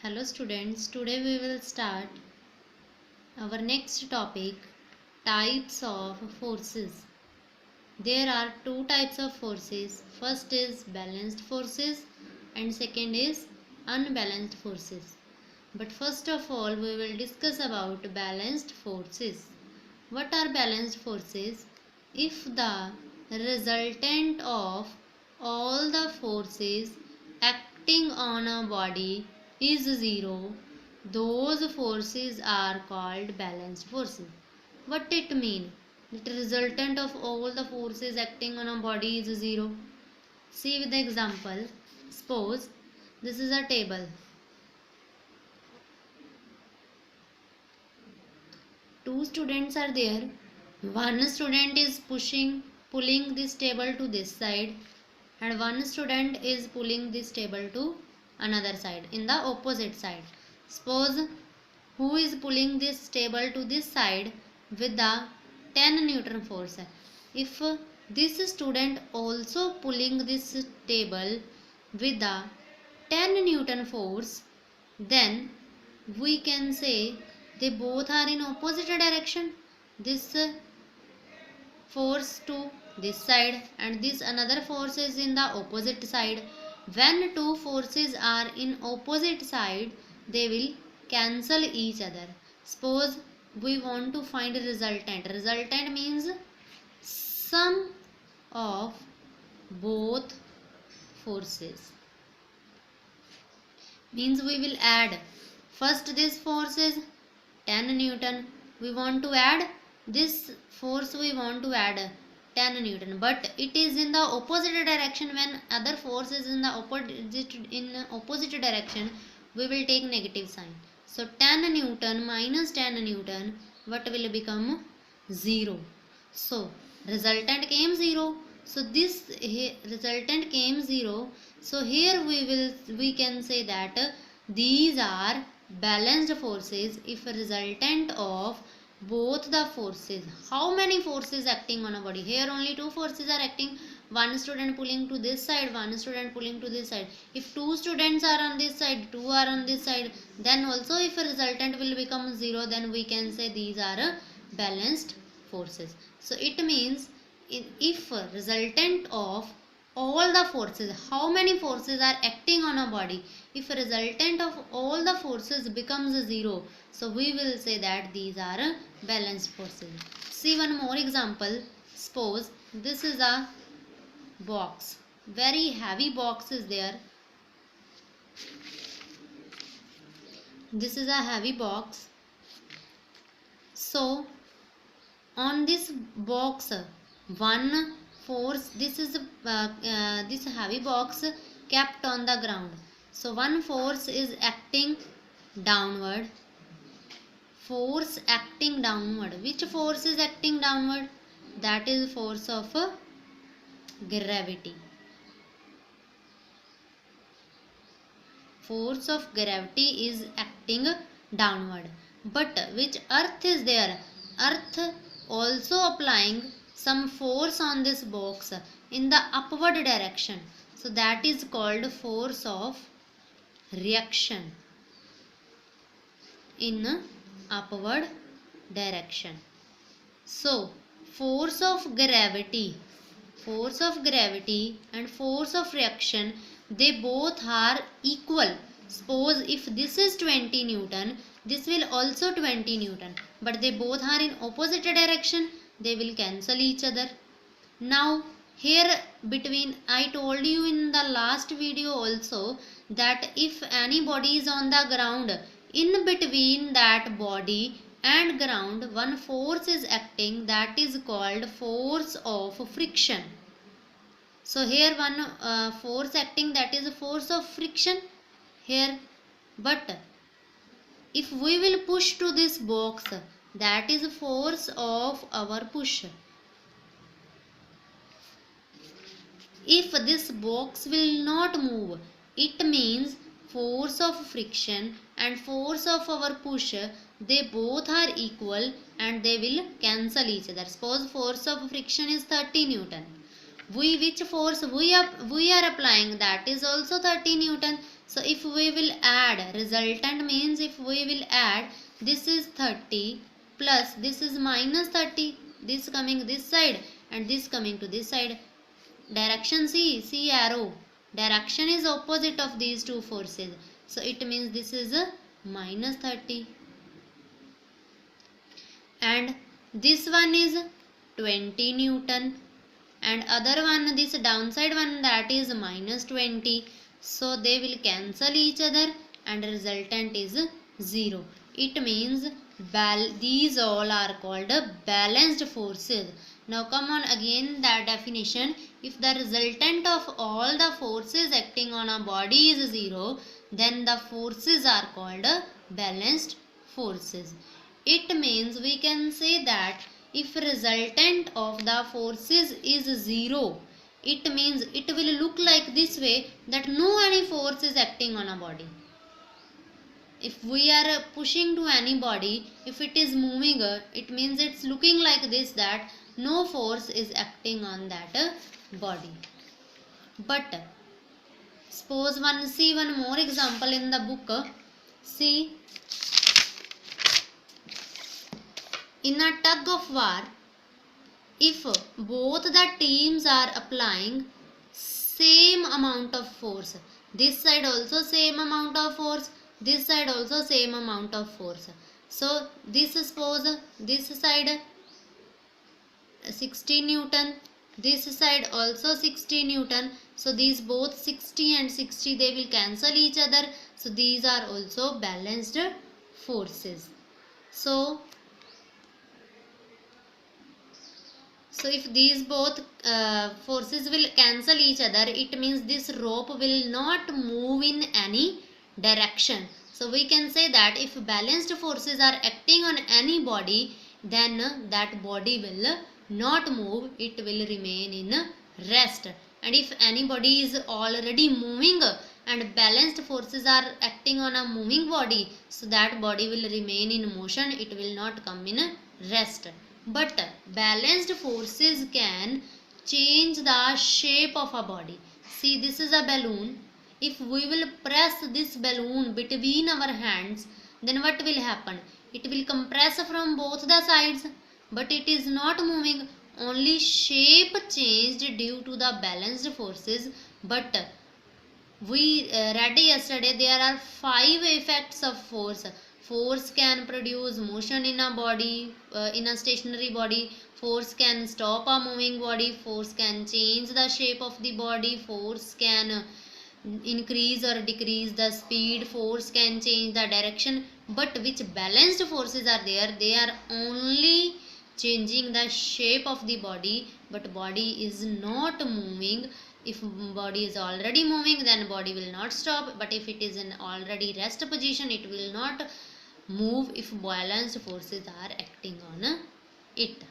Hello students, today we will start our next topic, types of forces. There are two types of forces. First is balanced forces and second is unbalanced forces. But first of all we will discuss about balanced forces. What are balanced forces? If the resultant of all the forces acting on a body is zero, those forces are called balanced forces. What it mean? The resultant of all the forces acting on a body is zero. See with the example. Suppose this is a table. Two students are there. One student is pulling this table to this side, and one student is pulling this table to another side, in the opposite side. Suppose who is pulling this table to this side with the 10 Newton force. If this student also pulling this table with the 10 Newton force, then we can say they both are in opposite direction. This force to this side and this another force is in the opposite side. When two forces are in opposite side, they will cancel each other. Suppose we want to find a resultant. Resultant means sum of both forces. Means we will add first this force is 10 Newton. We want to add this force, we want to add 10 Newton, but it is in the opposite direction. When other force is in the opposite direction, we will take negative sign. So 10 Newton minus 10 Newton, what will become? 0. So resultant came 0. So this resultant came 0. So here we can say that these are balanced forces if a resultant of both the forces. How many forces acting on a body? Here only two forces are acting. One student pulling to this side, one student pulling to this side. If two students are on this side, two are on this side, then also if a resultant will become 0, then we can say these are balanced forces. So it means if a resultant of all the forces, how many forces are acting on a body, if a resultant of all the forces becomes 0, so we will say that these are balanced forces. See one more example. Suppose this is a box, very heavy box is there. This is a heavy box. So on this box one force, this is this heavy box kept on the ground. So one force is acting downward. Force acting downward. Which force is acting downward? That is force of gravity. Force of gravity is acting downward. But which earth is there? Earth also applying some force on this box in the upward direction. So that is called force of reaction in upward direction. So force of gravity and force of reaction, they both are equal. Suppose if this is 20 Newton, this will also 20 Newton, but they both are in opposite direction, they will cancel each other. Now here between, I told you in the last video also that if any body is on the ground, in between that body and ground one force is acting, that is called force of friction. So here one force acting, that is a force of friction here. But if we will push to this box, that is force of our push. If this box will not move, it means force of friction and force of our push, they both are equal and they will cancel each other. Suppose force of friction is 30 Newton. Which force we are applying, that is also 30 Newton. So if we will add resultant means if we will add, this is 30 plus this is minus 30, this coming this side and this coming to this side. Direction see arrow, direction is opposite of these two forces, so it means this is a minus 30. And this one is 20 Newton and other one, this downside one, that is minus 20, so they will cancel each other and resultant is 0. It means these all are called balanced forces. Now come on again the definition. If the resultant of all the forces acting on a body is 0, then the forces are called balanced forces. It means we can say that if resultant of the forces is 0, it means it will look like this way, that no any force is acting on a body. If we are pushing to any body, if it is moving, it means it's looking like this, that no force is acting on that body. But suppose see one more example in the book. See, in a tug of war, if both the teams are applying same amount of force, this side also same amount of force, this side also same amount of force. So this suppose this side 60 Newton, this side also 60 Newton. So these both 60 and 60, they will cancel each other. So these are also balanced forces. So if these both forces will cancel each other, it means this rope will not move in any direction. So we can say that if balanced forces are acting on any body, then that body will not move, it will remain in rest. And if any body is already moving and balanced forces are acting on a moving body, so that body will remain in motion, it will not come in rest. But balanced forces can change the shape of a body. See, this is a balloon. If we will press this balloon between our hands, then what will happen? It will compress from both the sides, but it is not moving. Only shape changed due to the balanced forces. But we read yesterday there are 5 effects of force. Force can produce motion in a body, in a stationary body. Force can stop a moving body. Force can change the shape of the body. Force can increase or decrease the speed. Force can change the direction. But which balanced forces are there? They are only changing the shape of the body, but body is not moving. If body is already moving, then body will not stop. But if it is in already rest position, it will not move if balanced forces are acting on it.